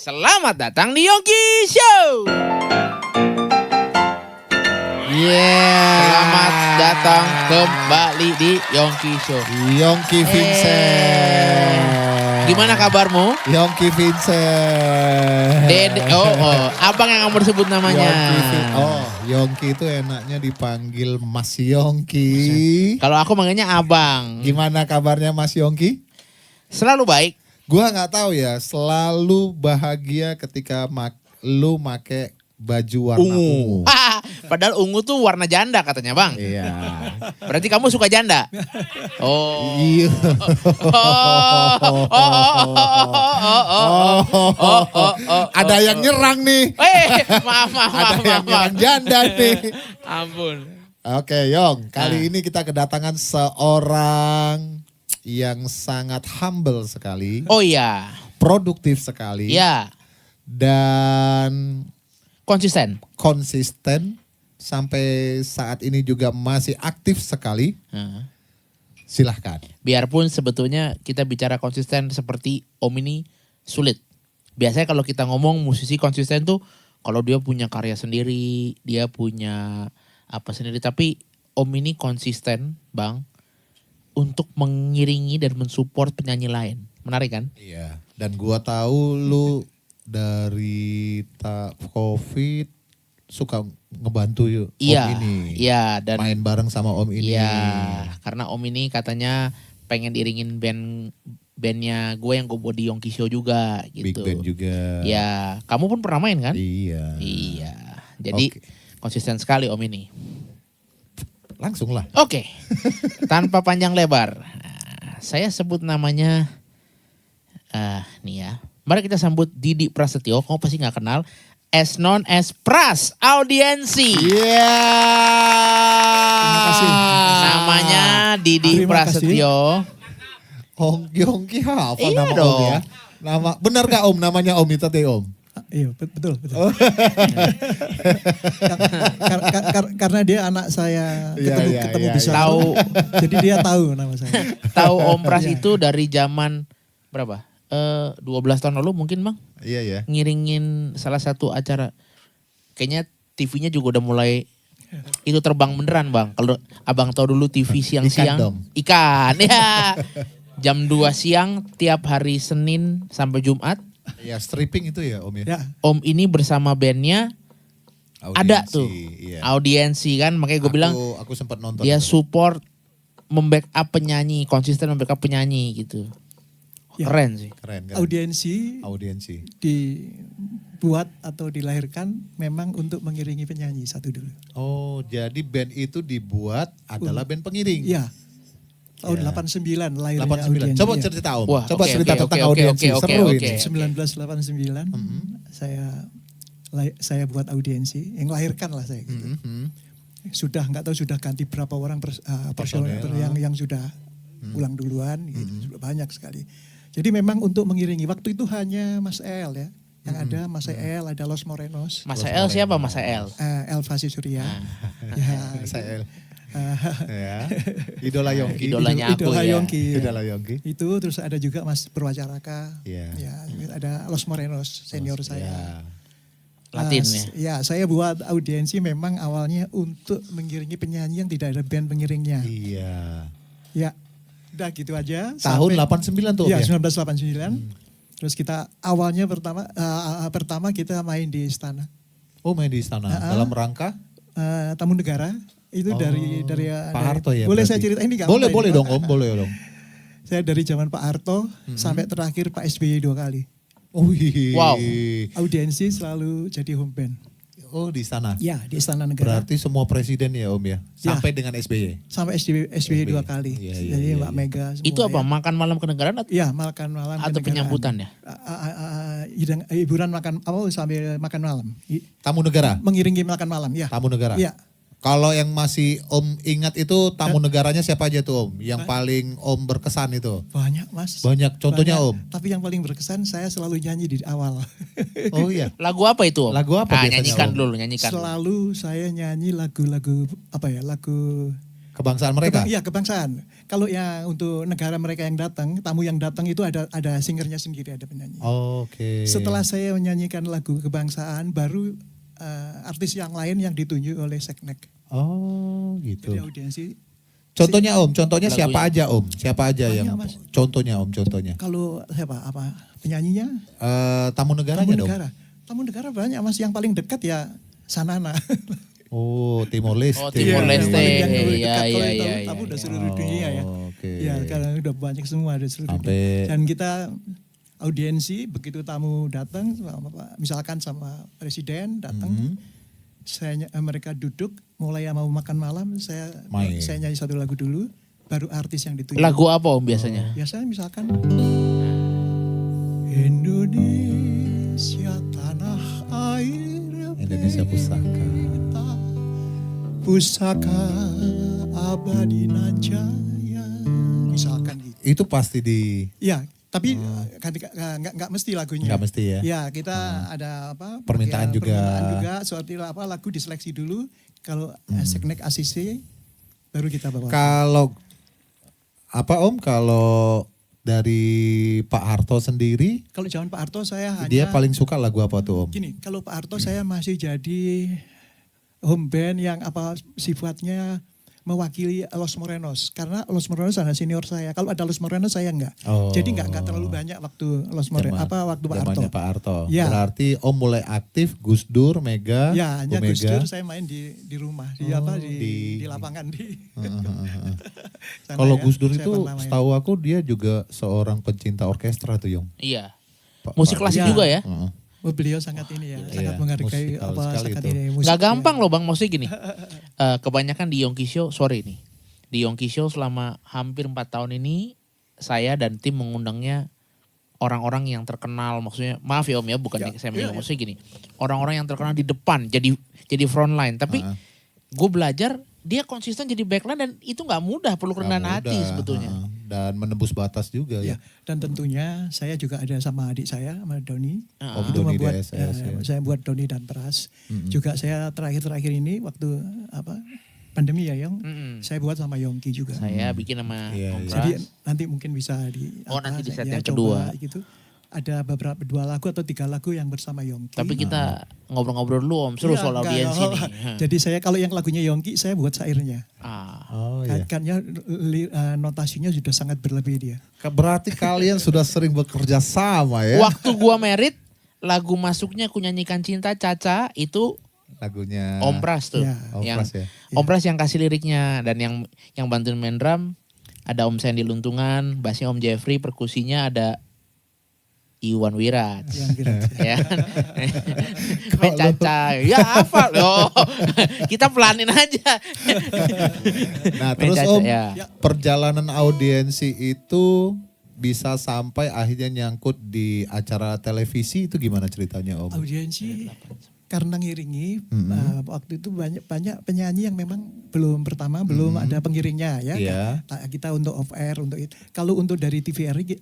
Selamat datang di Yongki Show. Selamat datang kembali di Yongki Show. Yongki Vincent. Gimana kabarmu? Yongki Vincent. Abang yang kamu sebut namanya. Yongki itu enaknya dipanggil Mas Yongki. Kalau aku manggilnya Abang. Gimana kabarnya Mas Yongki? Selalu baik. Gua nggak tahu ya, selalu bahagia ketika lu make baju warna ungu. Padahal ungu tuh warna janda katanya Bang. Iya. Berarti kamu suka janda? Oh. Iya. Ada yang nyerang nih. Maaf. Ada yang nyerang janda nih. Ampun. Oke, Yong. Kali ini kita kedatangan seorang yang sangat humble sekali. Oh iya. Produktif sekali. Iya. Dan Konsisten. konsisten sampai saat ini juga masih aktif sekali. Silahkan. Biarpun sebetulnya kita bicara konsisten seperti Om ini sulit. Biasanya kalau kita ngomong musisi konsisten tuh kalau dia punya karya sendiri, dia punya apa sendiri. Tapi Om ini konsisten Bang untuk mengiringi dan mensupport penyanyi lain. Menarik kan? Iya. Dan gua tahu lu dari COVID suka ngebantu Om ini. Iya, dan main bareng sama Om ini. iya, karena Om ini katanya pengen iringin bandnya gue yang gue buat di Yongki Show juga Big gitu. band juga. Ya, kamu pun pernah main kan? Iya. Iya. Jadi Oke. konsisten sekali Om ini. Langsung lah. Oke. Tanpa panjang lebar. Saya sebut namanya nih ya. Mari kita sambut Didi Prasetyo. Kamu pasti nggak kenal. As known as Pras Audiensi. Iya. Terima kasih. Namanya Didi Terima Prasetyo. Yongki apa Iya nama dong. Om ya? Nama benar gak Om namanya Om itu teh Om? Iya betul. Karena dia anak saya ketemu Iya, bisa. iya. Tahu Jadi dia tahu nama saya. tahu Om Pras Iya. itu dari zaman berapa? 12 tahun lalu mungkin Bang. Iya ya. Ngiringin salah satu acara. Kayaknya TV-nya juga udah mulai itu terbang beneran Bang. Kalau Abang tahu dulu TV siang-siang. Ikan dong. Ikan ya. Jam 2 siang tiap hari Senin sampai Jumat. Ya stripping itu ya Om ya. Ya, Om ini bersama bandnya ada tuh. Iya. Audiensi kan. Makanya gue bilang aku sempat nonton. dia itu. support membackup penyanyi. Konsisten membackup penyanyi gitu. Ya. Keren sih. Keren kan. audiensi dibuat atau dilahirkan memang untuk mengiringi penyanyi satu dulu. Oh, jadi band itu dibuat adalah band pengiring. Iya. Tahun Ya. 89 lahirnya 89. audiensi. Coba Iya. cerita Om. Wah, Coba oke, cerita oke, tentang oke, audiensi. oke, Seru oke. ini. 1989 saya buat audiensi, yang lahirkan lah saya gitu. Sudah nggak tahu sudah ganti berapa orang personel yang sudah pulang duluan, gitu. Sudah banyak sekali. Jadi memang untuk mengiringi waktu itu hanya Mas El ya, yang ada Mas El, ada Los Morenos, Mas El siapa Mas El? Elva Surya, Saya ya. Idola Yongki. Idolanya aku Idola ya. Yongki. Idola Yongki. Itu terus ada juga Mas Perwacaraka, Iya. ya, ada Los Morenos senior saya. Ya. Latin ya. Ya, saya buat audiensi memang awalnya untuk mengiringi penyanyi yang tidak ada band pengiringnya. Iya. Ya, udah gitu aja. Tahun 89 tuh Om Iya, ya. 1989. Terus kita awalnya pertama kita main di Istana Oh, main di istana. Dalam rangka? Tamu Negara. Itu dari Pak Harto ya. boleh berarti? saya ceritain ini nggak Boleh, apa-apa boleh ini, dong Pak? Om, boleh dong. Saya dari zaman Pak Harto sampai terakhir Pak SBY 2 kali. Wih. Wow. Audiensi selalu jadi home band. Oh, di istana. Ya, di Istana Negara. Berarti semua presiden ya Om ya. Sampai dengan SBY. Sampai SBY 2 kali. Iya, iya, Jadi iya, Mbak iya. Mega semua. Itu apa? ya. Makan malam kenegaraan atau, Iya, makan malam atau kenegaraan. penyambutan ya? Hiburan makan sambil makan malam. Tamu negara. Mengiringi makan malam, ya. Tamu negara. Iya. Kalau yang masih Om ingat itu tamu negaranya siapa aja tuh Om? Yang paling Om berkesan itu? Banyak, Mas. Banyak. Contohnya Banyak. Om? Tapi yang paling berkesan saya selalu nyanyi di awal. Oh iya. Lagu apa itu Om? Lagu apa biasanya, Nyanyikan Om? dulu, nyanyikan. Selalu saya nyanyi lagu-lagu apa ya? Lagu Kebangsaan mereka? Iya, kebangsaan. Kalau yang untuk negara mereka yang datang, tamu yang datang itu ada singernya sendiri, ada penyanyi. Oke. Setelah saya menyanyikan lagu kebangsaan, baru artis yang lain yang ditunjuk oleh Seknek. Oh gitu. Jadi audiensi. Contohnya Om, contohnya Lagunya. siapa aja Om? Siapa aja Banyak, yang Mas. contohnya Om, contohnya? Kalau siapa? Apa penyanyinya? Tamu negaranya dong? Tamu negara banyak Mas. Yang paling dekat ya Sanana. Oh, Timor Leste. Oh, Timor Yang Leste. paling- yang paling Iya, dekat. Kalau iya, itu iya, tamu iya. udah seluruh dunia ya. Oke. Ya, karena udah banyak semua ada seluruh Sampai- dunia. Dan kita audiensi begitu tamu datang, misalkan sama presiden datang, mereka duduk, mulai mau makan malam, saya nyanyi satu lagu dulu, baru artis yang ditunjuk. Lagu apa Om biasanya? Biasanya misalkan Indonesia tanah air Indonesia Pusaka. kita, pusaka abadi nan jaya, misalkan gitu. Itu pasti di Ya, tapi nggak mesti lagunya. nggak mesti ya. Ya, kita ada apa? Permintaan juga. Permintaan juga, seperti apa lagu diseleksi dulu. Kalau Seknek ACC baru kita bawa. Kalau apa Om? Kalau dari Pak Harto sendiri, Kalau zaman Pak Harto saya dia hanya paling suka lagu apa tuh Om? gini, kalau Pak Harto saya masih jadi home band yang apa sifatnya mewakili Los Morenos, karena Los Morenos adalah senior saya. Kalau ada Los Morenos saya enggak. Oh. Jadi enggak terlalu banyak waktu Los Morenos waktu Pak Harto. Zamannya Pak Harto. Ya. Berarti Om mulai aktif Gus Dur, Mega, Ya, hanya Bu Gus Mega. Dur saya main di rumah, di lapangan di. Sana Kalau ya, Gus Dur saya itu pernah main. setahu aku dia juga seorang pencinta orkestra tuh Yong. Iya. Pak- Musik Pak- klasik Ya. juga ya? Heeh. Oh, beliau sangat ini ya, Iya, sangat menghargai musikal apa sekali sangat itu. ini musik. Gak gampang loh Bang, maksudnya gini. Kebanyakan di Yongki Show, sorry nih. Di Yongki Show selama hampir 4 tahun ini, saya dan tim mengundangnya orang-orang yang terkenal. Maksudnya, maaf ya Om ya, bukan Ya, saya iya, bilang. Maksudnya gini, orang-orang yang terkenal di depan, jadi front line. Tapi gue belajar, dia konsisten jadi backline dan itu gak mudah, perlu kerendahan Nggak hati mudah, sebetulnya. dan menembus batas juga Ya, ya. dan tentunya saya juga ada sama adik saya, sama Doni. Om Itu Doni membuat DSS, ya. saya buat Doni dan Pras. Juga saya terakhir ini waktu apa pandemi ya Yong, saya buat sama Yongki juga. Saya bikin sama Iya, Om iya. Pras. Jadi nanti mungkin bisa di Oh, nanti di set ya, yang coba kedua. gitu. Ada beberapa 2 lagu atau 3 lagu yang bersama Yongki. Tapi kita ngobrol-ngobrol dulu Om, seru Iya, soal enggak, audiensi oh, nih. Jadi saya kalau yang lagunya Yongki saya buat syairnya. Ah. Oh iya. Kan notasinya sudah sangat berlebih dia. Berarti kalian sudah sering bekerja sama ya. Waktu gua merit, lagu masuknya Ku Nyanyikan Cinta Caca itu Lagunya Om Pras tuh. Ya. Om yang Pras ya. Om Pras yang kasih liriknya dan yang bantuin main drum ada Om Sandy Luntungan, bassnya Om Jeffrey, perkusinya ada Iwan Wirat. Yang kira. Ya. Main Caca. Ya hafal. Oh, kita pelanin aja. Nah Main terus Caca, Om, ya. perjalanan audiensi itu bisa sampai akhirnya nyangkut di acara televisi itu gimana ceritanya Om? Audiensi karena ngiringi waktu itu banyak penyanyi yang memang belum ada pengiringnya ya. Iya. Kita untuk off air untuk itu. Kalau untuk dari TVRI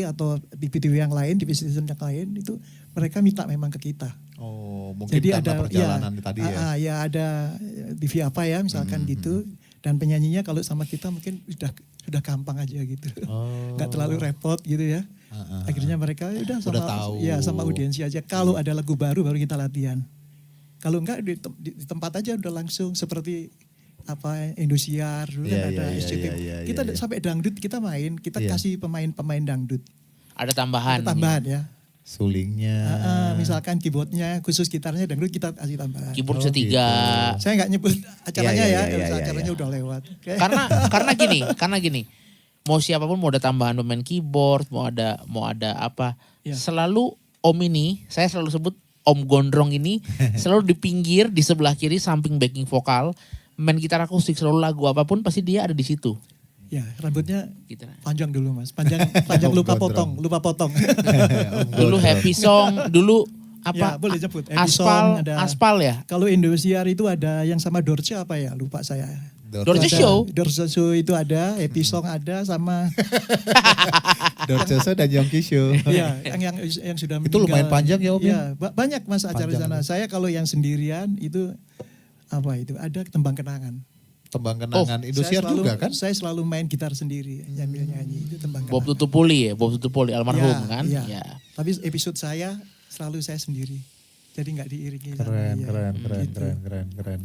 atau TV yang lain, TV station yang lain itu mereka minta memang ke kita. Oh mungkin Jadi karena ada perjalanan tadi ya. ya ada TV apa ya misalkan gitu. Dan penyanyinya kalau sama kita mungkin sudah gampang aja gitu. Nggak terlalu repot gitu ya. Akhirnya mereka udah sama tahu. ya sama audiensi aja. Kalau ada lagu baru kita latihan. Kalau enggak di tempat aja udah langsung seperti apa Indosiar dulu Iya, kan ada iya, SCTV. iya, iya, Kita iya. sampai dangdut kita main, kita Iya. kasih pemain-pemain dangdut. Ada tambahan. Ada tambahan ya. Sulingnya. Misalkan keyboardnya khusus gitarnya dangdut kita kasih tambahan. Keyboard Oh, setiga. Saya nggak nyebut acaranya Iya, ya, iya, iya, acaranya iya. udah lewat. Oke. Karena gini. Mau siapapun mau ada tambahan pemain keyboard, mau ada apa. Iya. Selalu Om ini, saya selalu sebut Om Gondrong ini selalu di pinggir, di sebelah kiri samping backing vokal, main gitar akustik, selalu lagu apapun pasti dia ada di situ. Ya rambutnya Gitu. panjang dulu mas, panjang lupa potong. Dulu happy song, dulu apa? Ya, boleh sebut. Happy Song Aspal, ada. aspal ya. Kalau Indosiar itu ada yang sama Dorce apa ya, lupa saya. Dorce Ada- Show. Dorce Show itu ada, Happy Song ada sama Dorce dan Yongki Show. ya yang sudah Itu lumayan panjang ya, Om, ya? Ya, banyak mas acara di Panjang. sana. Saya kalau yang sendirian itu apa itu ada tembang kenangan. tembang kenangan Indosiar Saya selalu- juga kan? Saya selalu main gitar sendiri, nyambil nyanyi itu tembang Bob kenangan. Tutupuli ya, Bob Tutupuli almarhum Ya, kan? ya. Ya. Tapi episode saya selalu saya sendiri. Jadi nggak diiringi. sama Keren, dia. keren, keren, Gitu. keren, keren, keren.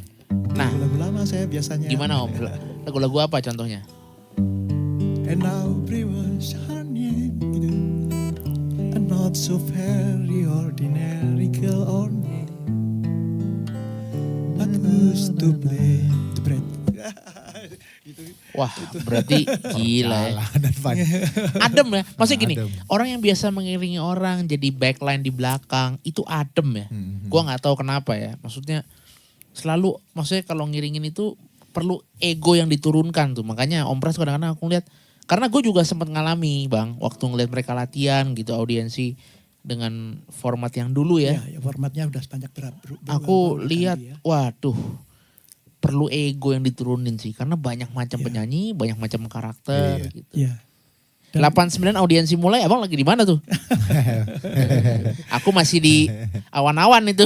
Nah, Lagu lama saya biasanya. gimana Om? Lagu-lagu apa contohnya? And now was honey, gitu. And not so very ordinary girl only. But who's to blame? The bread. Gitu. Wah, berarti gila ya. Jalanan panjang. Adem ya. Maksudnya gini, Adem. orang yang biasa mengiringi orang jadi backline di belakang itu adem ya. Gua nggak tahu kenapa ya. Maksudnya selalu, maksudnya kalau ngiringin itu perlu ego yang diturunkan tuh. Makanya Om Pras kadang-kadang aku lihat, karena gue juga sempat ngalami Bang, waktu ngeliat mereka latihan gitu audiensi dengan format yang dulu ya. Ya, formatnya udah banyak Aku berulang lihat, kali ya. waduh, perlu ego yang diturunin sih. Karena banyak macam penyanyi, banyak macam karakter Iya. gitu. Iya. 89 audiensi mulai, abang lagi di mana tuh? Aku masih di awan-awan itu.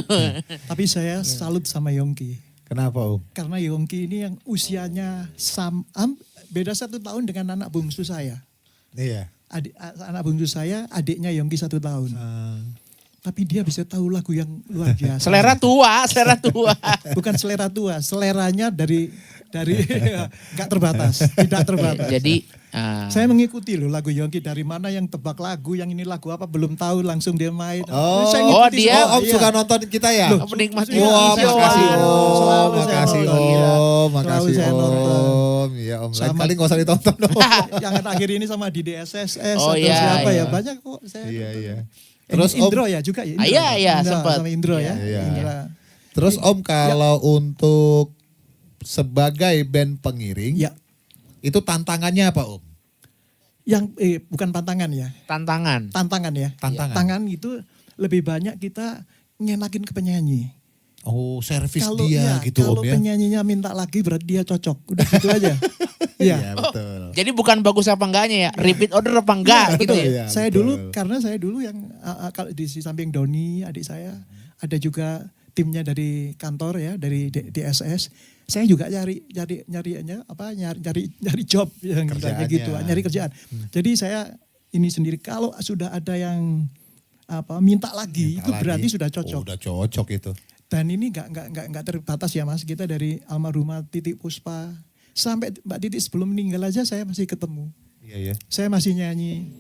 Tapi saya salut sama Yongki. Kenapa Om? Karena Yongki ini yang usianya beda 1 tahun dengan anak bungsu saya. Iya. Anak bungsu saya, adiknya Yongki 1 tahun. Tapi dia bisa tahu lagu yang luar biasa. Selera tua. Bukan selera tua, seleranya dari nggak terbatas, tidak terbatas. Jadi Saya mengikuti loh lagu Yongki, dari mana yang tebak lagu, yang ini lagu apa belum tahu langsung dia main. Oh, Saya oh, ngikuti dia- semua, Om iya. suka nonton kita ya? Loh, penikmat Iya, Wah, iya, makasih iya. Om, Selalu saya makasih nonton, Om, iya. makasih Selalu saya nonton. Om. Ya Om, lain Sama- kali gak usah ditonton Om. Yang akhir ini sama di DSSS Oh, atau iya, siapa iya. ya, banyak kok saya. Iya, iya. Terus Terus Om, Indro ya juga ya. Iya, iya, Indra, sempat. sama Indro ya. Iya. Indra. terus Om kalau untuk sebagai band pengiring, Ya, itu tantangannya apa Om? yang bukan pantangan ya. tantangan. Tantangan ya. Tantangan. Tantangan itu lebih banyak kita ngenakin ke penyanyi. Oh, servis Kalau dia ya, gitu kalau Om ya? penyanyinya minta lagi berarti dia cocok. Udah gitu aja. Iya. Iya betul. Jadi bukan bagus apa enggaknya ya, repeat order apa enggak Iya, gitu betul. ya. Iya, Saya betul. dulu, karena saya dulu yang kalau di samping Doni adik saya, ada juga timnya dari kantor ya, dari DSS. Saya juga nyari job yang Kerjaannya. gitu, nyari kerjaan. Jadi saya ini sendiri, kalau sudah ada yang minta lagi, itu Lagi. berarti sudah cocok. Oh, udah cocok itu. Dan ini nggak terbatas ya Mas, kita dari almarhumah Titik Puspa sampai Mbak Titik sebelum meninggal aja saya masih ketemu. Iya ya. Saya masih nyanyi.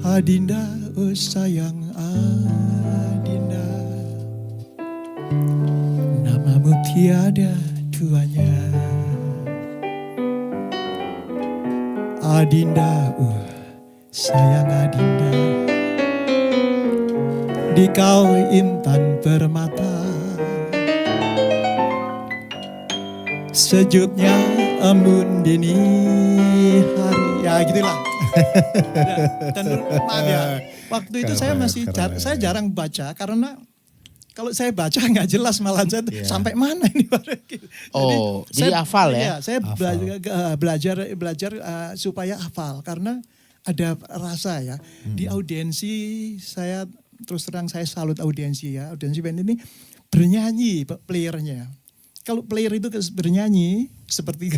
Adinda, oh sayang Adinda, namamu tiada duanya. Adinda, oh sayang Adinda, di kau intan permata, sejuknya embun dini hari. Ya gitulah. Dan maaf ya, waktu itu saya Keren, masih keren. saya jarang baca karena kalau saya baca nggak jelas malah saya Iya. sampai mana ini. Oh, jadi hafal ya? Iya, saya Hafal. belajar supaya hafal karena ada rasa ya. Di audiensi saya terus terang saya salut audiensi ya. Audiensi band ini bernyanyi playernya. Kalau player itu bernyanyi seperti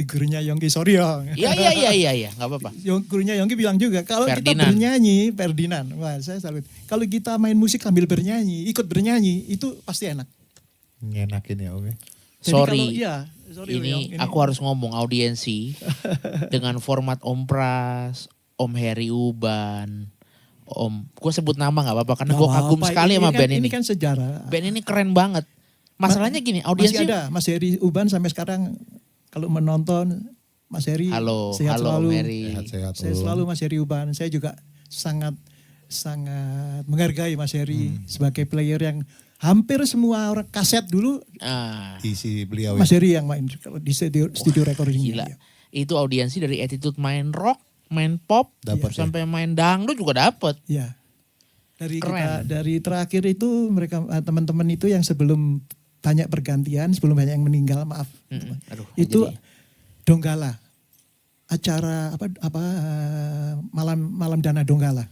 gurunya Yongki, sorry ya. Iya, nggak apa-apa. Gurunya Yongki bilang juga kalau kita Ferdinand. bernyanyi, Ferdinand, wah saya salut. Kalau kita main musik sambil bernyanyi, ikut bernyanyi itu pasti enak. Ngenakin ya Om ya. Jadi Sorry, kalau- iya, sorry, ini Yong, aku harus ngomong audiensi dengan format Om Pras, Om Heri Uban, gue sebut nama nggak apa-apa karena Nggak gue kagum apa-apa, sekali sama band ini. Ini kan sejarah. Band ini keren banget. Masalahnya gini, Masih audiensi ada Mas Heri Uban sampai sekarang kalau menonton Mas Heri halo sehat Om selalu. Heri. Sehat-sehat Saya Om. selalu Mas Heri Uban. Saya juga sangat menghargai Mas Heri sebagai player yang hampir semua orang kaset dulu Ah, Isi beliau Mas ya. Heri yang main kalau di studio recording. gila. Itu audiensi dari attitude main rock, main pop, Dapat ya. sampai main dangdut juga dapet. Ya. Dari Keren. dari terakhir itu mereka teman-teman itu yang sebelum banyak pergantian, sebelum banyak yang meninggal, maaf. Aduh, Itu jadi- Donggala. Acara malam dana Donggala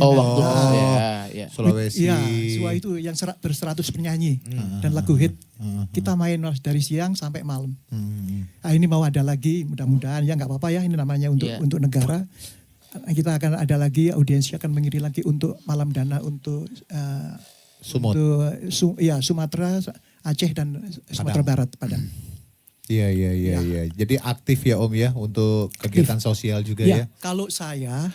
Oh, waktu Oh. ya. Sulawesi. Iya, Sua itu yang berseratus penyanyi dan lagu hit. Kita main Mas, dari siang sampai malam. Ini mau ada lagi, mudah-mudahan ya nggak apa-apa ya, ini namanya Iya. untuk negara. Kita akan ada lagi, audiensi akan mengirim lagi untuk malam dana untuk Sumut. untuk Sumatera, Aceh dan Sumatera Barat, Padang. Iya. Jadi aktif ya Om ya untuk kegiatan sosial juga ya. Kalau saya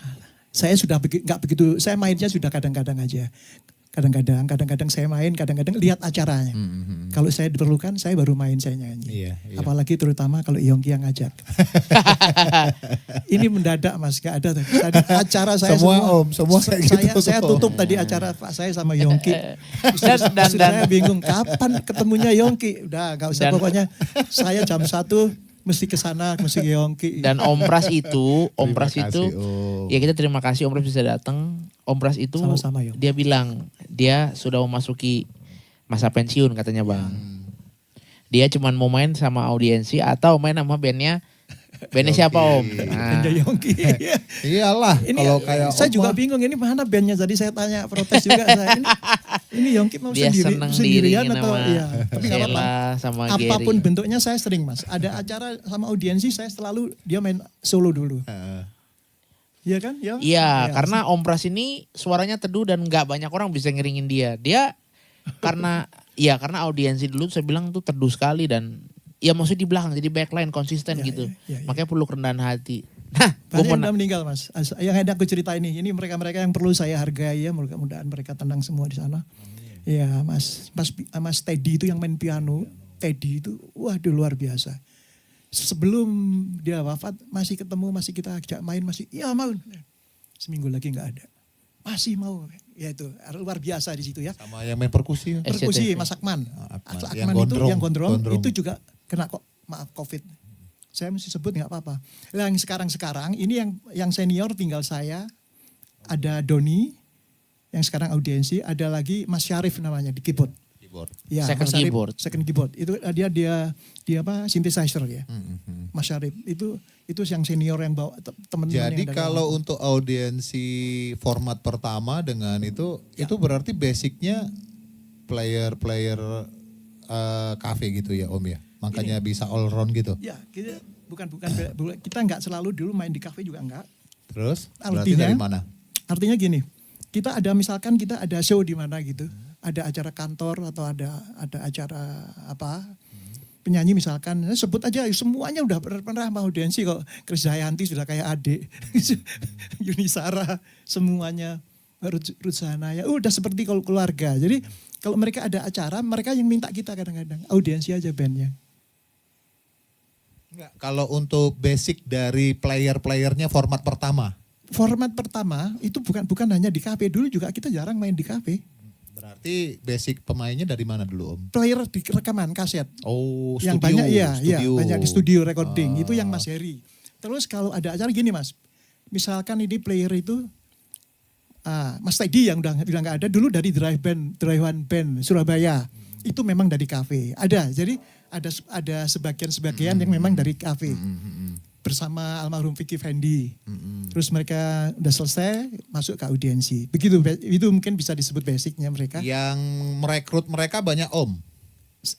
sudah nggak begitu, saya mainnya sudah kadang-kadang aja. Kadang-kadang saya main, kadang-kadang lihat acaranya. Kalau saya diperlukan, saya baru main, saya nyanyi. Iya. Apalagi terutama kalau Yongki yang ngajak. Ini mendadak Mas, gak ada. Tadi acara saya Semua Om, semua kayak gitu. saya tutup tadi acara Pak saya sama Yongki. Dan Saya bingung kapan ketemunya Yongki. Udah gak usah, pokoknya saya jam 1 mesti ke sana, mesti ke Yongki. Dan Om Pras itu, Terima kasih, Om. ya kita terima kasih Om Pras bisa datang. Om Pras itu Sama-sama, Yong. dia bilang dia sudah memasuki masa pensiun katanya Bang. Dia cuman mau main sama audiensi atau main sama bandnya siapa Om? Nah, Bandnya Yongki. Iyalah Ini kalau kayak saya Om juga mah, bingung ini mana bandnya, jadi saya tanya, protes juga saya. Ini Yongki mau dia seneng sendirian diiringin atau sama iya. Tapi nggak apa-apa. Sheila sama Apapun Gary. bentuknya saya sering Mas. Ada acara sama audiensi saya selalu dia main solo dulu. Iya kan? Ya? Iya, Ya, karena Om Pras ini suaranya teduh dan nggak banyak orang bisa ngeringin dia. Dia karena audiensi dulu saya bilang tuh teduh sekali dan ya maksudnya di belakang jadi backline konsisten Ya, gitu. ya. Makanya perlu kerendahan hati. Nah, gue Banyak yang udah meninggal Mas. Yang ada aku cerita ini mereka yang perlu saya hargai ya. Mudah-mudahan mereka tenang semua di sana. Iya Mas Teddy itu yang main piano. Teddy itu waduh luar biasa. Sebelum dia wafat masih ketemu, masih kita ajak main, masih iya mau. Seminggu lagi nggak ada. Masih mau. Ya itu luar biasa di situ ya. sama yang main perkusi. Perkusi SCTV. Mas Akman. Akman. Akman Yang itu gondrong. yang gondrong Gondrong. itu juga kena COVID. Saya mesti sebut nggak apa-apa. Nah, yang sekarang ini yang senior tinggal saya, ada Doni yang sekarang audiensi, ada lagi Mas Syarif namanya di keyboard. Ya, Second Mas Syarif, keyboard. second keyboard. Itu dia apa synthesizer ya. Mas Syarif itu yang senior yang bawa teman-teman. Jadi yang dari kalau awal. untuk audiensi format pertama dengan itu berarti basicnya player cafe gitu ya Om ya. Makanya bisa all round gitu. Ya, bukan kita nggak selalu dulu main di kafe juga enggak. Terus berarti Artinya, dari mana? Artinya gini, kita ada misalkan kita ada show di mana gitu, ada acara kantor atau ada acara apa, penyanyi misalkan, sebut aja semuanya udah pernah mau audiensi kok. Krisdayanti sudah kayak adik, Yunisara semuanya, Ruth Sanaya, udah seperti kalau keluarga. Jadi kalau mereka ada acara, mereka yang minta kita kadang-kadang audiensi aja bandnya. Kalau untuk basic dari player-playernya format pertama. Format pertama itu bukan hanya di kafe, dulu juga kita jarang main di kafe. Berarti basic pemainnya dari mana dulu Om? Player di rekaman kaset. Oh, Yang studio. banyak iya studio. banyak di studio recording, itu yang Mas Heri. Terus kalau ada acara gini Mas, misalkan ini player itu Mas Teddy yang udah bilang nggak ada, dulu dari Drive One Band Surabaya, itu memang dari kafe. Ada, jadi ada sebagian yang memang dari kafe. Bersama almarhum Vicky Fendi. Terus mereka udah selesai masuk ke audiensi. Begitu, itu mungkin bisa disebut basicnya mereka. Yang merekrut mereka banyak Om.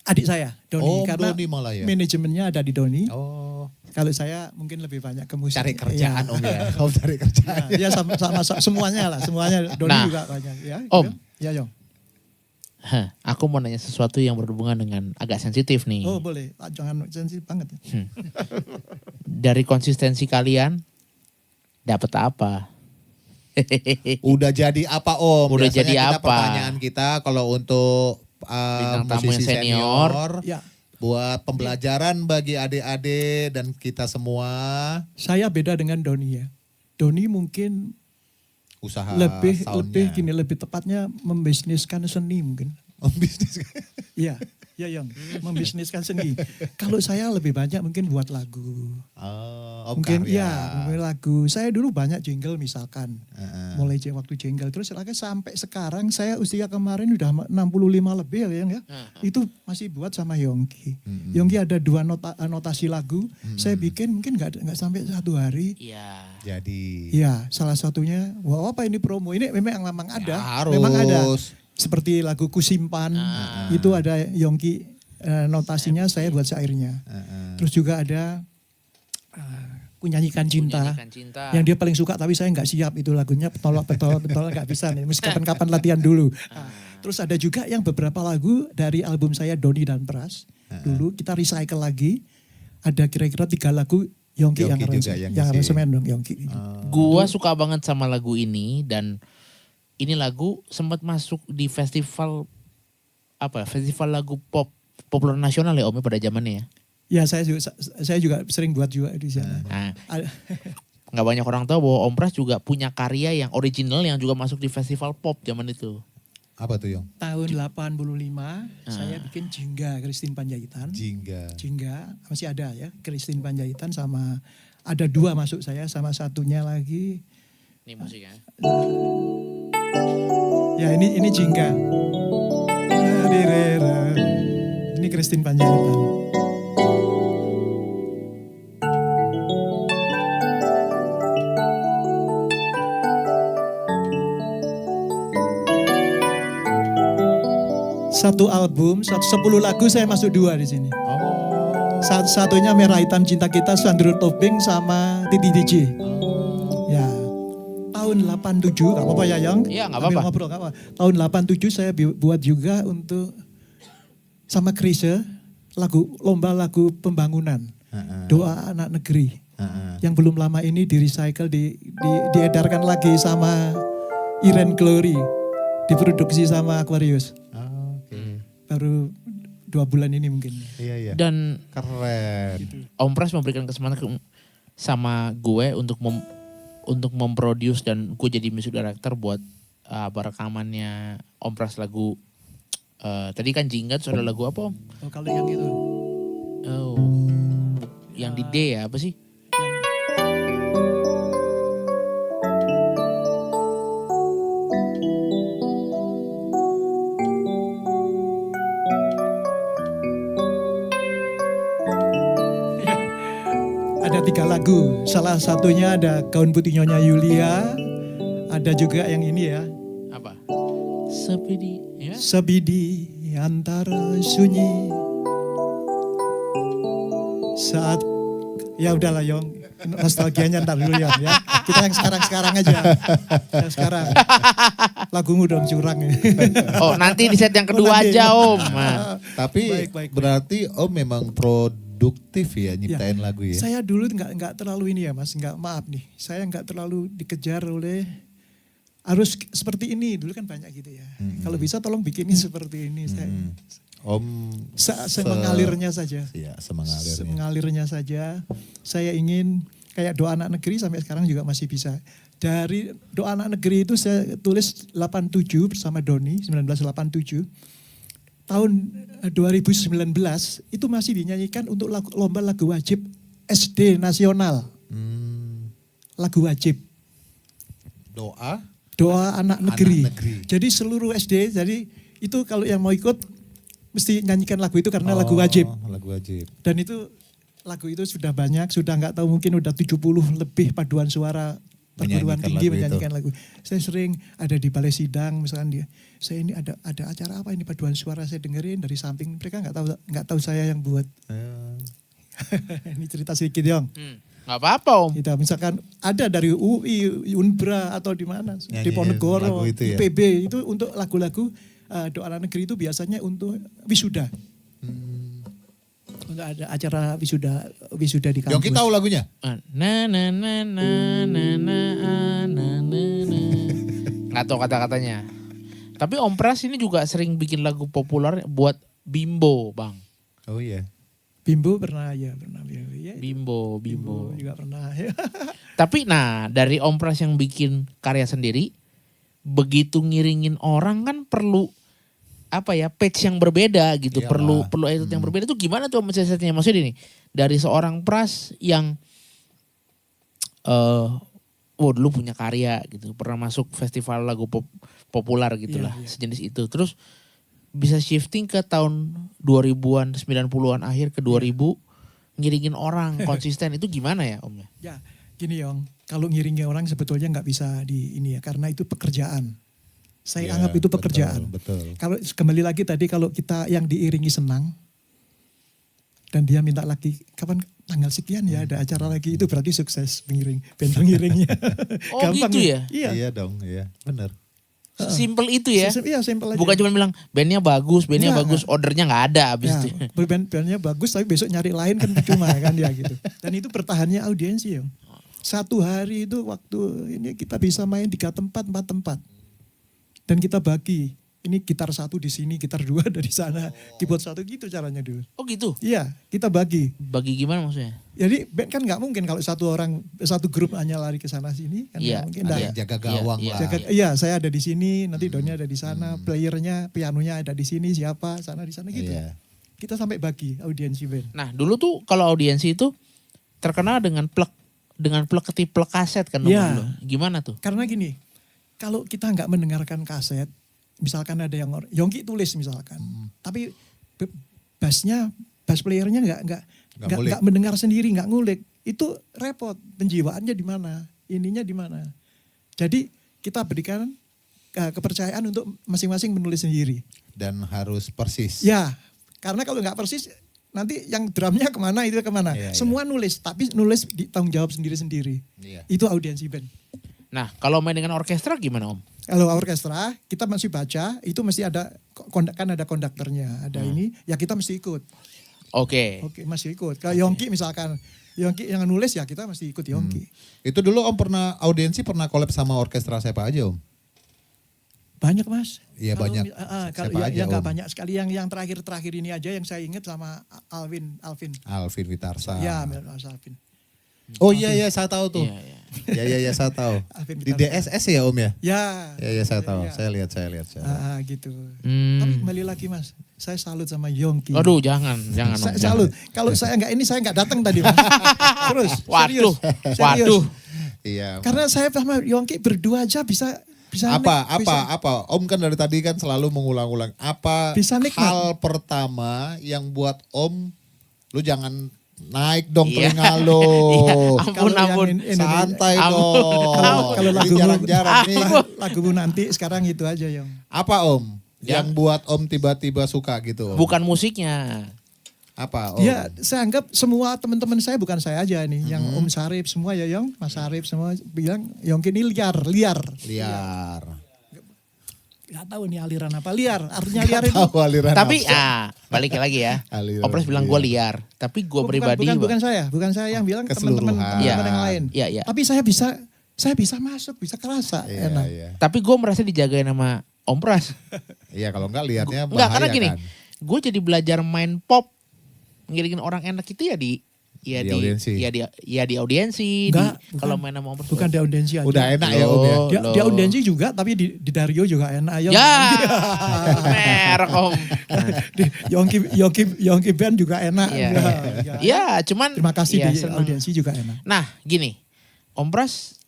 Adik saya, Doni, Oh, karena Doni malah ya. manajemennya ada di Doni. Oh, Kalau saya mungkin lebih banyak ke musik. cari kerjaan Ya. Om ya. Om cari kerjaan. Ya sama semuanya lah, semuanya Doni Nah, juga banyak ya. Om. Ya, Yong. Aku mau nanya sesuatu yang berhubungan dengan agak sensitif nih. Oh, boleh. Jangan sensitif banget. Dari konsistensi kalian dapat apa? Udah jadi apa Om? Udah Biasanya jadi kita apa? Pertanyaan kita kalau untuk Bintang tamu yang musisi senior. Ya. buat pembelajaran bagi adik-adik dan kita semua, Saya beda dengan Doni ya. Doni mungkin usaha lebih soundnya. lebih tepatnya membisniskan seni mungkin. Bisnis. Iya. Ya yang membisniskan seni. Kalau saya lebih banyak mungkin buat lagu. Oh, Mungkin karya. mungkin lagu. Saya dulu banyak jingle misalkan. Mulai waktu jingle terus sampai sekarang saya usia kemarin udah 65 lebih ya yang ya. Itu masih buat sama Yongki. Yongki ada 2 notasi lagu. Saya bikin mungkin nggak sampai 1 hari. Iya. Jadi. Iya, salah satunya, wah apa ini promo ini memang ada, Ya, memang ada. harus. Seperti lagu Kusimpan, itu ada Yongki notasinya saya buat syairnya. Terus juga ada Kunyanyikan Cinta, Kunyanyikan Cinta. yang dia paling suka tapi saya nggak siap itu lagunya petolak nggak bisa nih, mesti kapan-kapan latihan dulu. Terus ada juga yang beberapa lagu dari album saya Doni dan Pras, dulu kita recycle lagi, ada kira-kira 3 lagu Yongki yang juga yang aransemen dong Yongki. Gua suka banget sama lagu ini dan ini lagu sempat masuk di festival festival lagu pop populer nasional ya Om ya pada zamannya ya. Ya saya juga sering buat juga di sana. Nah, nggak banyak orang tahu bahwa Om Pras juga punya karya yang original yang juga masuk di festival pop zaman itu. Apa tuh Yong? Tahun 85 saya bikin Jingga Christine Panjaitan. Jingga masih ada ya Christine Panjaitan sama ada 2 masuk saya sama satunya lagi. Ini musiknya. Ya ini Jingga. Ini Christine Panjaitan. Satu album, 10 lagu saya masuk 2 di sini. Satunya Merah Hitam Cinta Kita, Sandro Tobing sama Titi DJ. Ya. Tahun 87, gak apa-apa ya Yang? Iya gak apa-apa. Ngobrol, gak apa. Tahun 87 saya buat juga untuk sama Krisya lomba lagu pembangunan. Doa Anak Negeri. Yang belum lama ini di recycle, diedarkan lagi sama Iren Glory. Diproduksi sama Aquarius. Baru 2 bulan ini mungkin. Iya. Dan Keren. Om Pras memberikan kesempatan sama gue untuk memproduce dan gue jadi music director buat rekamannya Om Pras lagu tadi kan Jingga terus ada lagu apa Om? Oh kalau yang itu. Oh, yang di D ya apa sih? Ada 3 lagu, salah satunya ada Gaun Putih Nyonya Yulia, ada juga yang ini ya. Apa? Sepidi. Ya? Sebidi antara sunyi saat ya udahlah Yong, nostalgianya ntar dulu ya. Kita yang sekarang aja. Yang sekarang. Lagumu dong curang. Oh nanti di set yang kedua nanti. aja Om. Nah. Tapi Baik. berarti Om memang produktif ya nyiptain lagu ya? Saya dulu nggak terlalu ini ya Mas, maaf nih. Saya nggak terlalu dikejar oleh harus seperti ini. Dulu kan banyak gitu ya. Kalau bisa tolong bikinnya seperti ini. Saya, Om semengalirnya saja. Iya, semengalirnya. Mengalirnya saja. Saya ingin kayak Doa Anak Negeri sampai sekarang juga masih bisa. Dari Doa Anak Negeri itu saya tulis 87 bersama Doni, 1987. Tahun 2019 itu masih dinyanyikan untuk lomba lagu wajib SD nasional. Lagu wajib. Doa Anak Negeri. Jadi seluruh SD, jadi itu kalau yang mau ikut mesti nyanyikan lagu itu karena lagu wajib. Lagu wajib. Dan itu lagu itu sudah banyak, sudah nggak tahu mungkin udah 70 lebih paduan suara perguruan tinggi menyanyikan lagu. Saya sering ada di balai sidang misalkan saya ini ada acara apa ini paduan suara, saya dengerin dari samping, mereka nggak tahu saya yang buat. Ini cerita sedikit Yong. Gak apa-apa Om. Kita misalkan ada dari UI, Unbra atau di mana, di Ponegoro, itu ya? IPB itu untuk lagu-lagu Doa Anak Negeri itu biasanya untuk wisuda. Untuk ada acara wisuda di kampus. Yongki tahu lagunya? Nggak tahu kata-katanya. Tapi Om Pras ini juga sering bikin lagu populer buat Bimbo Bang. Oh iya. Bimbo pernah ya. Bimbo. Juga pernah ya. Tapi dari Om Pras yang bikin karya sendiri, begitu ngiringin orang kan perlu patch yang berbeda gitu. Iyalah. Perlu attitude yang berbeda. Itu gimana tuh mensiasatinya? Maksudnya ini dari seorang Pras yang dulu punya karya gitu, pernah masuk festival lagu populer gitulah, sejenis itu. Terus bisa shifting ke tahun 2000-an, 90-an akhir ke 2000 ngiringin orang konsisten itu gimana ya Om? Ya, gini Yong, kalau ngiringi orang sebetulnya nggak bisa karena itu pekerjaan. Saya anggap itu pekerjaan. Betul. Kalau kembali lagi tadi kalau kita yang diiringi senang dan dia minta lagi kapan tanggal sekian ya ada acara lagi, itu berarti sukses pengiringnya. Oh gitu ya? Iya. Iya dong, iya benar. Simple itu ya? Iya simple aja. Bukan cuma bilang bandnya bagus, ordernya nggak ada abis itu. Bandnya bagus tapi besok nyari lain kan cuma kan ya gitu. Dan itu bertahannya audiensi ya. Satu hari itu waktu ini kita bisa main 3 tempat, 4 tempat. Dan kita bagi. Ini gitar 1 di sini, gitar 2 dari sana, keyboard 1 gitu caranya dulu. Oh gitu? Iya, kita bagi. Bagi gimana maksudnya? Jadi band kan nggak mungkin kalau satu grup hanya lari ke sana sini kan nggak mungkin. Ada yang jaga gawang lah. Iya, saya ada di sini, nanti Donnya ada di sana, playernya, pianonya ada di sini, siapa sana di sana gitu. Iya. Kita sampai bagi audiensi band. Nah dulu tuh kalau audiensi itu terkenal dengan plek kaset kan Iya. dulu. Gimana tuh? Karena gini, kalau kita nggak mendengarkan kaset, misalkan ada yang Yongki tulis misalkan, tapi bass playernya nggak mendengar sendiri, nggak ngulik, itu repot. Penjiwaannya di mana, ininya di mana. Jadi kita berikan kepercayaan untuk masing-masing menulis sendiri. Dan harus persis. Ya, karena kalau nggak persis, nanti yang drumnya kemana itu kemana. Iya, Semua nulis, tapi nulis di tanggung jawab sendiri-sendiri. Iya. Itu audiensi band. Nah kalau main dengan orkestra gimana Om? Kalau orkestra kita masih baca, itu mesti ada konduktornya, ada ini, ya kita mesti ikut. Oke. Oke, masih ikut. Kalau Yongki misalkan, Yongki yang nulis ya kita mesti ikut Yongki. Itu dulu Om pernah collab sama orkestra siapa aja Om? Banyak Mas. Iya banyak. Kalau Siapa aja yang nggak Om? banyak sekali, yang terakhir ini aja yang saya ingat sama Alvin. Alvin Witarsa. Ya, Mas Alvin. Oh iya saya tahu tuh. Iya saya tahu. Alvin Di Witarsa. DSS ya Om ya? Ya. Iya saya tahu. Ya. Saya lihat. Gitu. Tapi kembali lagi Mas, saya salut sama Yongki. Aduh jangan Saya Om. salut. Kalau saya nggak datang tadi Mas. Terus. Waduh. Serius. Waduh. Iya. Karena saya sama Yongki berdua aja bisa Apa? Om kan dari tadi kan selalu mengulang-ulang. Apa Bisa nikmat. hal pertama yang buat Om, lu jangan naik dong Iya. telinga lo. Iya, Kalau yang ampun. Santai Ampun. dong. Kalau Ini lagumu- jarang-jarang nih. lagumu nanti sekarang itu aja Yong. Apa Om? Ya. Yang buat Om tiba-tiba suka gitu Om? Bukan musiknya. Apa Om? Ya saya anggap semua teman-teman saya, bukan saya aja nih, yang Om Sarip semua ya Yong, Mas Sarip semua bilang Yongki ini liar. Liar. Gak tahu nih aliran apa, liar. Artinya liar itu. Tahu aliran Tapi apa? balik lagi ya. Aliran Om Pras bilang gue liar. Tapi gue pribadi. Bukan saya yang bilang, Keseluruhan. teman-teman yang lain. Iya. Tapi saya bisa masuk, bisa kerasa, enak. Iya. Tapi gue merasa dijagain sama Om Pras. Iya kalau enggak liarnya bahaya Enggak, karena gini. kan. Gue jadi belajar main pop. Ngiringin orang enak itu ya di audiensi. di audiensi. Enggak, Kalau main sama Om Pras. Bukan di audiensi aja. Udah enak ya Om ya. Di audiensi juga, tapi di Dario juga enak. Yong. Ya, merek Om. Di Yongki Band juga enak. Iya. Ya. Ya, cuman. Terima kasih ya, di seneng. audiensi juga enak. Nah, gini. Om Pras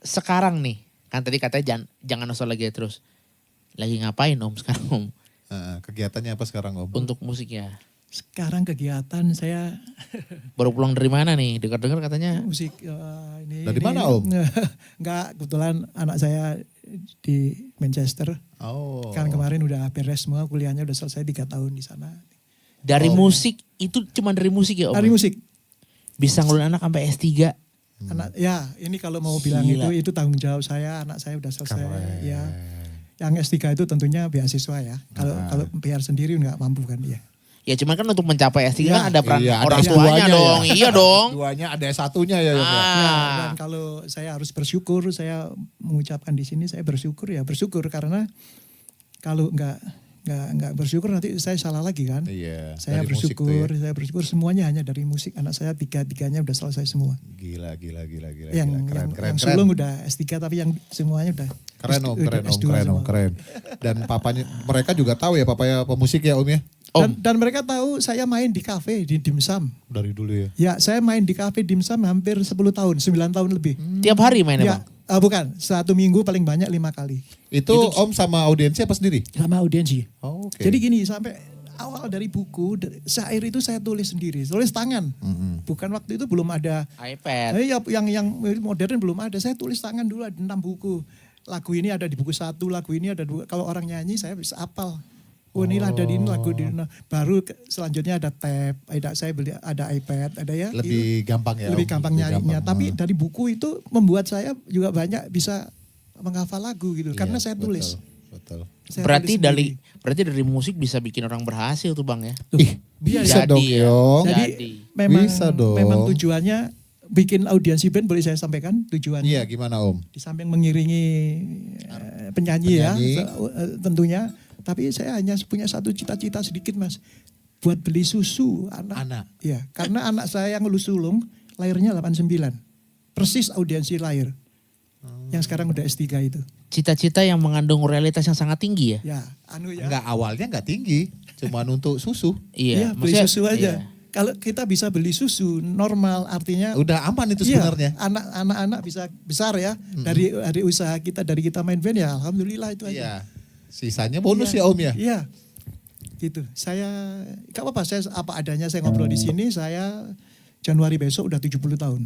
sekarang nih. Kan tadi katanya jangan nostalgia terus. Lagi ngapain Om sekarang Om? Kegiatannya apa sekarang Om? Untuk musiknya. Sekarang kegiatan saya Baru pulang dari mana nih? Dengar-dengar katanya. musik ini. Dari mana, Om? Enggak, kebetulan anak saya di Manchester. Oh. Kan kemarin udah beres semua, kuliahnya udah selesai 3 tahun di sana. Dari musik, itu cuma dari musik ya Om? Dari musik. Bisa ngeluarin anak sampai S3. Anak ya, ini kalau mau bilang Gila. itu tanggung jawab saya, anak saya udah selesai. Ya. Yang S3 itu tentunya beasiswa ya. Kalau bayar sendiri nggak mampu kan ya. Ya cuman kan untuk mencapai S3 kan Ya. ada peran Iya, ada orang S2-nya tuanya dong. ya. Iya dong. Duanya ada satunya ya Om ya. Ya, Ah. dan kalau saya harus bersyukur, saya mengucapkan di sini saya bersyukur karena kalau nggak bersyukur nanti saya salah lagi kan. Iya. Saya dari musik tuh bersyukur, ya. saya bersyukur semuanya hanya dari musik. Anak saya tiga-tiganya udah selesai semua. Gila. Yang Keren. sulung udah S3 tapi yang semuanya udah Keren om, Udah keren om, S2 keren om, semua. keren. Dan papanya, mereka juga tahu ya papanya pemusik ya om ya? Dan mereka tahu saya main di kafe di Dimsum. Dari dulu ya? Ya, saya main di kafe Dimsum hampir 10 tahun, 9 tahun lebih. Tiap hari mainnya Ya, bang? bukan, 1 minggu paling banyak 5 kali. Itu om sama audiensi apa sendiri? Sama audiensi. Oh, oke. Jadi gini, sampai awal dari buku, syair itu saya tulis sendiri, tulis tangan. Bukan waktu itu belum ada iPad. yang modern belum ada. Saya tulis tangan dulu ada 6 buku. Lagu ini ada di buku 1, lagu ini ada 2. Kalau orang nyanyi saya bisa hafal. Oh ini ada di ini lagu di ini. Baru selanjutnya ada tab, saya beli ada iPad, ada ya. Lebih gampang ya Lebih om? gampang nyarinya. Tapi dari buku itu membuat saya juga banyak bisa menghafal lagu gitu. Karena saya tulis. Betul. Saya Berarti tulis sendiri. berarti dari musik bisa bikin orang berhasil tuh bang ya? Ih, bisa Biar dong ya. Yong. Jadi Jadi. memang Bisa dong. memang tujuannya bikin audiensi band, boleh saya sampaikan tujuannya. Iya gimana om? Di samping mengiringi penyanyi ya Penyanyi. tentunya, tapi saya hanya punya satu cita-cita sedikit mas, buat beli susu anak. Ya, karena anak saya yang lulus sulung lahirnya 89, persis audiensi lahir. Yang sekarang udah S3 itu. Cita-cita yang mengandung realitas yang sangat tinggi ya? Ya, ya. Enggak, awalnya enggak tinggi, cuman untuk susu. Iya, beli maksudnya- susu aja. iya. Kalau kita bisa beli susu normal, artinya Udah aman itu iya, sebenarnya. anak-anak bisa besar ya dari usaha kita, dari kita main band ya, alhamdulillah itu aja. Iya. Sisanya bonus Iya, ya om ya? Iya, gitu. Saya, gak apa-apa, saya apa adanya saya ngobrol di sini. Saya Januari besok udah 70 tahun.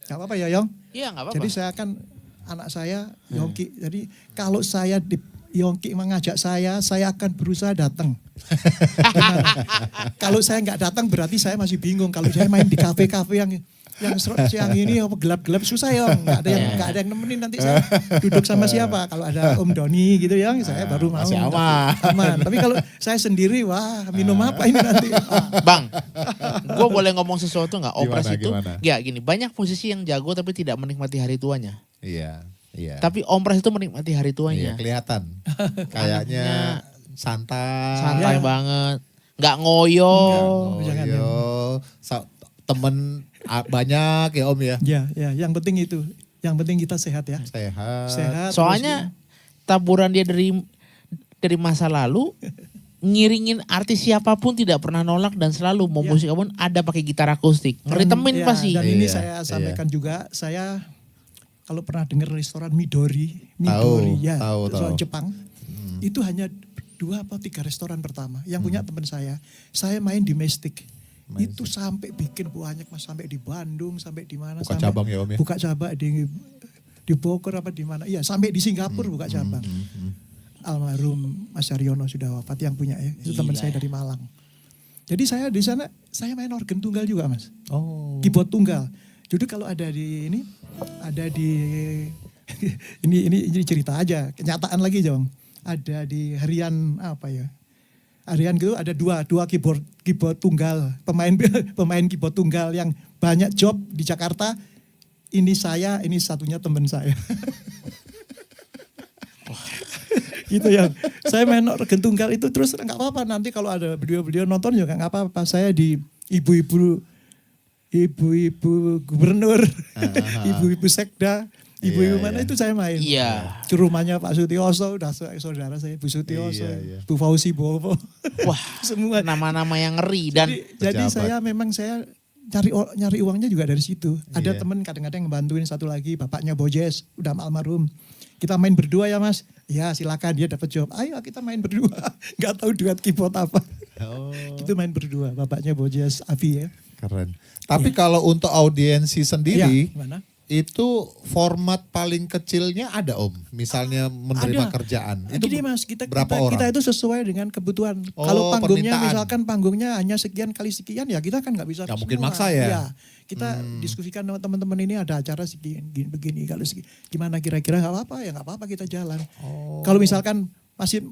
Gak apa-apa ya Yong? Iya nggak apa-apa. Jadi saya akan anak saya Yongki. Jadi kalau saya Yongki mengajak saya akan berusaha datang. Kalau saya nggak datang berarti saya masih bingung. Kalau saya main di kafe-kafe yang siang ini apa gelap-gelap susah ya, nggak ada yang nemenin, nanti saya duduk sama siapa? Kalau ada Om Doni gitu ya, saya baru mau. Masih aman. Tapi kalau saya sendiri, wah minum apa ini nanti? Bang, gue boleh ngomong sesuatu nggak? Opres itu, Gimana? ya gini, banyak musisi yang jago tapi tidak menikmati hari tuanya. Iya. Iya. Tapi Ompres itu menikmati hari Iya, tuanya. kelihatan. Kayaknya santai. Santai Ya. banget, nggak ngoyo. Jangan, ya. Temen banyak ya om ya. Ya, yang penting itu. Yang penting kita sehat ya. Sehat. Sehat. Soalnya taburan dia dari masa lalu, ngiringin artis siapapun tidak pernah nolak dan selalu mau Ya. musik apapun ada pakai gitar akustik. Ngeritemin ya, pasti. Dan ini Iya, saya sampaikan juga, saya kalau pernah dengar restoran Midori ya, tahu. restoran Jepang, itu hanya 2 atau 3 restoran pertama. Yang punya teman saya main di Mestik. Itu sampai bikin banyak mas, sampai di Bandung, sampai di mana? Buka sampai cabang ya om ya. Buka cabang di Bogor apa di mana? Iya, sampai di Singapura buka cabang. Almarhum Mas Aryono sudah wafat yang punya ya. Itu teman saya dari Malang. Jadi saya di sana saya main organ tunggal juga mas. Oh. Keyboard tunggal. Jadi kalau ada di ini, ini cerita aja, kenyataan lagi Jong. Ada di harian apa ya? Harian gitu ada dua keyboard tunggal, pemain keyboard tunggal yang banyak job di Jakarta. Ini saya, ini satunya teman saya. Gitu ya. Saya main organ tunggal itu terus nggak apa-apa, nanti kalau ada beliau nonton juga nggak apa-apa. Saya di ibu-ibu gubernur, ibu-ibu sekda, ibu-ibu mana itu saya main. Iya. Ke rumahnya Pak Sutioso, udah saudara saya, Bu Sutioso, Iya. Bu Fauzi Bowo. Wah, Semua. nama-nama yang ngeri dan Jadi pejabat. saya nyari uangnya juga dari situ. Ada Iya. teman kadang-kadang yang bantuin, satu lagi bapaknya Bojes, udah almarhum. Kita main berdua ya mas? Ya silakan, dia dapat job. Ayo kita main berdua. Gak tahu duet keyboard apa. Oh. Itu main berdua, bapaknya Bojes, Avi ya. Keren. Tapi kalau untuk audiensi sendiri, Iya, gimana? itu format paling kecilnya ada om. Misalnya menerima Ada. kerjaan. Itu Gini mas, kita berapa orang? itu sesuai dengan kebutuhan. Oh, Kalau panggungnya permintaan. misalkan panggungnya hanya sekian kali sekian, ya kita kan nggak bisa. Nggak mungkin semua. maksa ya? Iya. Kita diskusikan sama teman-teman, ini ada acara begini. Kalau gimana kira-kira nggak apa-apa ya nggak apa-apa, kita jalan. Oh. Kalau misalkan masih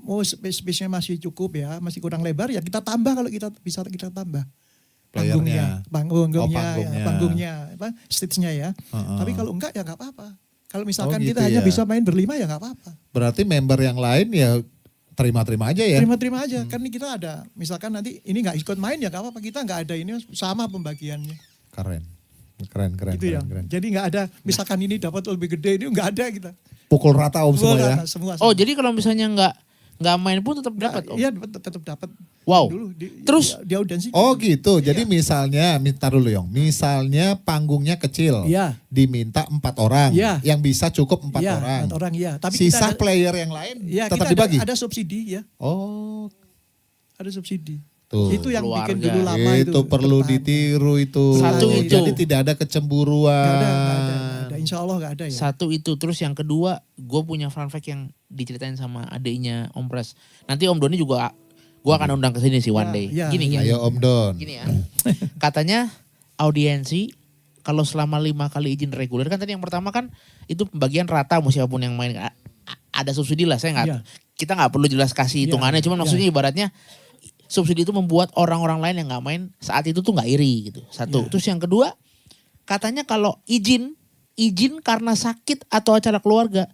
space-nya masih cukup ya, masih kurang lebar ya kita tambah, kalau kita bisa kita tambah. Playernya. Panggungnya, stage-nya ya. Uh-uh. Tapi kalau enggak ya nggak apa-apa. Kalau misalkan gitu kita hanya ya. bisa main berlima ya nggak apa-apa. Berarti member yang lain ya terima-terima aja ya. Terima-terima aja, kan kita ada, misalkan nanti ini nggak ikut main ya nggak apa-apa, kita nggak ada ini sama pembagiannya. Keren. Gitu ya. Keren. Jadi nggak ada, misalkan ini dapat lebih gede, ini nggak ada kita. pukul rata Om semua ya. Semua. Oh, jadi kalau misalnya nggak main pun tetap dapat, Om? Iya, tetap dapat. Wow. Dulu Terus? di audiensi. Oh gitu, jadi Iya. misalnya, minta dulu Yong, misalnya panggungnya kecil, Iya. diminta 4 orang, Iya. yang bisa cukup 4 Iya, orang. 4 orang ya. Tapi Sisa kita player yang lain ya, tetap kita dibagi? ada subsidi ya. Oh, Ada subsidi. tuh. Itu yang bikin Keluarga. dulu lama itu. Itu perlu bertahan. ditiru itu. Satu itu. Jadi tidak ada kecemburuan. Nggak ada. Insya Allah nggak ada ya. Satu itu, terus yang kedua, gue punya fun fact yang diceritain sama adiknya Om Pras. Nanti Om Doni juga, gue akan undang ke sini sih one day. Ya, Gini, ya. gini, Ayo Om Don. gini ya. Katanya audiensi kalau selama 5 kali izin reguler, kan tadi yang pertama kan itu pembagian rata mau siapapun yang main. Ada subsidi lah, Iya. kita nggak perlu jelas kasih Iya, hitungannya. Cuman iya. maksudnya ibaratnya subsidi itu membuat orang-orang lain yang nggak main saat itu tuh nggak iri gitu. Satu. Iya. Terus yang kedua, katanya kalau izin karena sakit atau acara keluarga,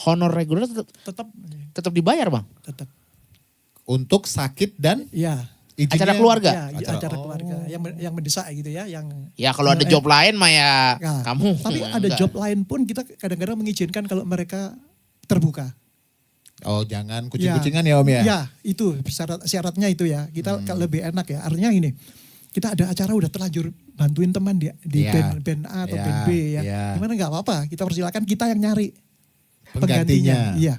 honor reguler tetap dibayar, Bang. Tetap. Untuk sakit dan Ya. izinnya. Acara keluarga? Ya, acara keluarga yang mendesak gitu ya, yang Ya kalau ada job lain mah ya Nah, kamu. Tapi ada enggak. job lain pun kita kadang-kadang mengizinkan kalau mereka terbuka. Oh jangan kucing-kucingan ya Om ya? Ya, itu syaratnya itu ya. Kita lebih enak ya. Artinya ini, kita ada acara udah terlanjur bantuin teman di Iya. band A atau Iya, band B ya. iya. Gimana nggak apa-apa, kita persilakan, kita yang nyari Penggantinya. Iya.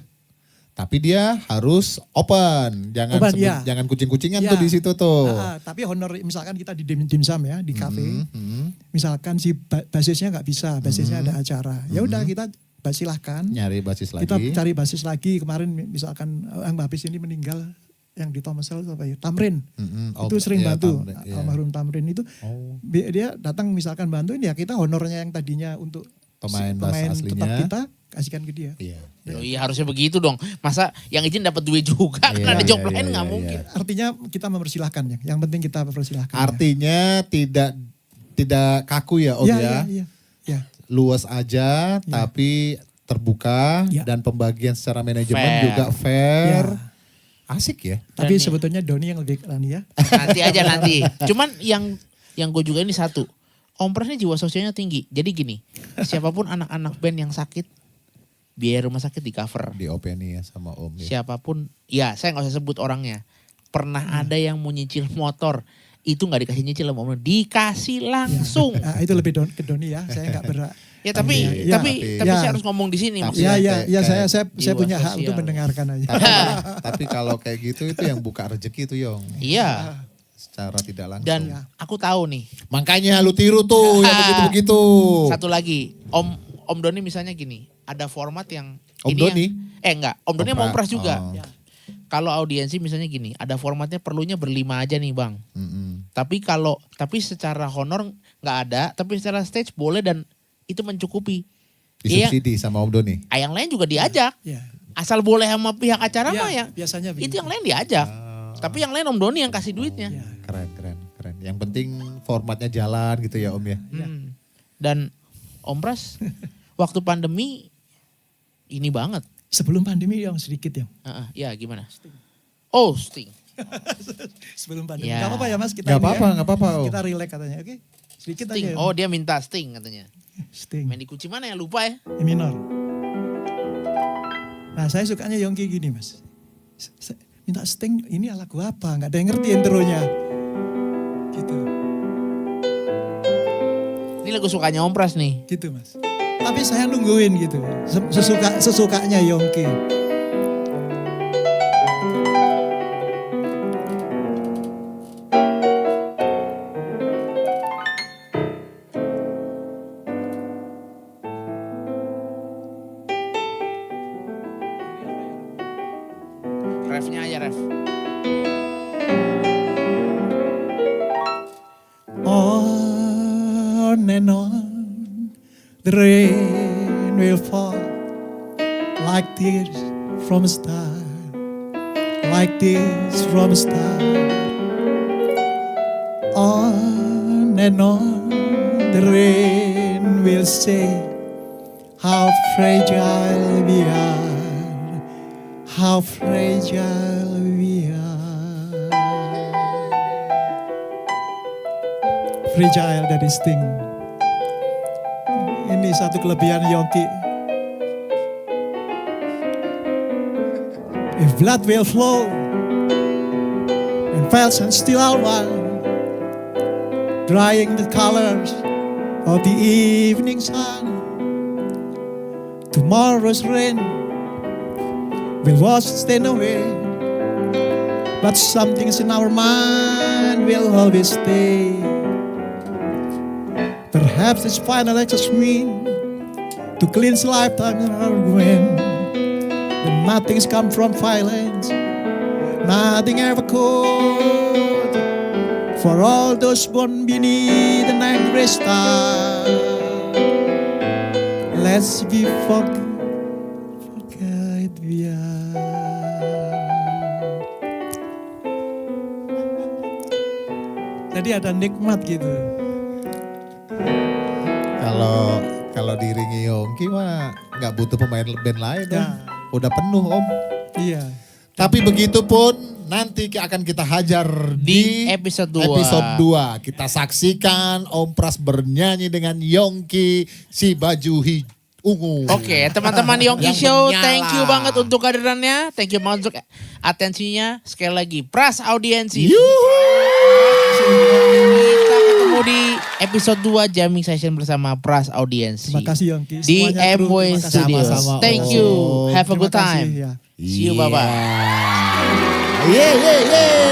Tapi dia harus open, jangan Open, iya. jangan kucing-kucingan Iya. tuh di situ tuh. Tapi honor misalkan kita di dimsum ya, di kafe. Mhm. Misalkan si basisnya nggak bisa, basisnya ada acara. Ya udah kita silahkan. Nyari basis lagi. Kita cari basis lagi. Kemarin misalkan yang habis ini meninggal yang di Thomasel apa ya, Tamrin. Itu sering iya, bantu. Tamrin, iya. Almarhum Tamrin itu Oh. dia datang misalkan bantuin ya, kita honornya yang tadinya untuk Pemain bahasa tetap aslinya. kita kasihkan ke dia. Iya. Oh iya harusnya begitu dong. Masa yang izin dapat duit juga kan Iya, ada job iya, lain iya, nggak iya, mungkin. Artinya kita mempersilahkan ya. Yang penting kita mempersilahkan. Artinya tidak kaku ya Om ya. Ya. Luas aja tapi terbuka Ya. dan pembagian secara manajemen Fair. juga fair. Ya. Asik ya. Tapi Dan sebetulnya Doni yang lebih ya. Nanti aja nanti. Cuman yang gue juga ini satu. Om Pras ini jiwa sosialnya tinggi. Jadi gini, siapapun anak-anak band yang sakit, biaya rumah sakit di cover. Di openi ya sama Om ya. Siapapun, ya saya nggak usah sebut orangnya. Pernah ada yang mau nyicil motor, itu nggak dikasih nyicil sama Om, dikasih langsung. Nah, itu lebih ke Doni ya. Saya nggak berak. Ya tapi Ya, tapi ya. saya harus ngomong di sini Tapi maksudnya. Ya, kayak saya jiwa punya hak sosial. untuk mendengarkan aja. Tapi kalau kayak gitu itu yang buka rezeki itu Yong. Iya. Secara tidak langsung. Dan aku tahu nih, Makanya lu tiru tuh yang begitu-begitu. satu lagi, Om Doni misalnya gini, ada format yang Om ini Doni? enggak, Om Doni mau Pras juga. Oh. Ya. Kalau audiensi misalnya gini, ada formatnya perlunya berlima aja nih Bang. Mm-mm. Tapi secara honor nggak ada, tapi secara stage boleh dan itu mencukupi. Iya, Disubsidi sama Om Doni. yang lain juga diajak. Ya. Asal boleh sama pihak acara Ya, mah ya. biasanya Itu begitu. yang lain diajak. Tapi yang lain Om Doni yang kasih duitnya. Ya. Keren. Yang penting formatnya jalan gitu ya Om ya. Dan Om Pras waktu pandemi ini banget. Sebelum pandemi yang sedikit ya. Ya gimana? Oh Sting. Sebelum pandemi. Ya. Gak apa-apa ya Mas, kita Gak ini apa-apa, ya. gak apa-apa. Om. Kita relax katanya. Oke. Sedikit Sting. aja. Oh dia minta Sting katanya. Sting. Main di kunci mana ya lupa ya. E minor. Nah saya sukanya Yongki gini Mas. Minta Sting, ini lagu apa? Gak ada yang ngerti intronya. Gitu. Ini lagu sukanya Om Pras nih. Gitu Mas. Tapi saya nungguin gitu. Sesukanya Yongki. Refnya aja ref. On and on, the rain will fall like tears from a star, like tears from a star. On and on, the rain will say how fragile we are, how fragile we are. Fragile dari Sting. Ini satu kelebihan Yongki. if blood will flow, and felt and still are one, drying the colors of the evening sun. Tomorrow's rain will wash stand away, but some things in our mind will always stay. Perhaps this final access mean to cleanse lifetime in our wind. When nothing's come from violence, nothing ever could. For all those born beneath an angry star, let's be forget we are. Jadi ada nikmat gitu. Kalau diiringi Yongki mah nggak butuh pemain band lain Ya. Udah penuh Om. Iya. Tapi begitupun nanti akan kita hajar Di episode 2. Episode 2. Kita saksikan Om Pras bernyanyi dengan Yongki si baju ungu. Oke, teman-teman Yongki Yang Show, menyala. thank you banget untuk kehadirannya. Thank you banget untuk atensinya. Sekali lagi, Pras Audiensi. Kita ketemu di episode 2 jamming session bersama Pras Audiensi. Terima kasih Yongki. Di Semuanya kru, Amway terima kasih. Studios. Sama-sama, Thank Om. you. Have a Terima good time. kasih, ya. See you, bye-bye. Yeah, yeah, yeah.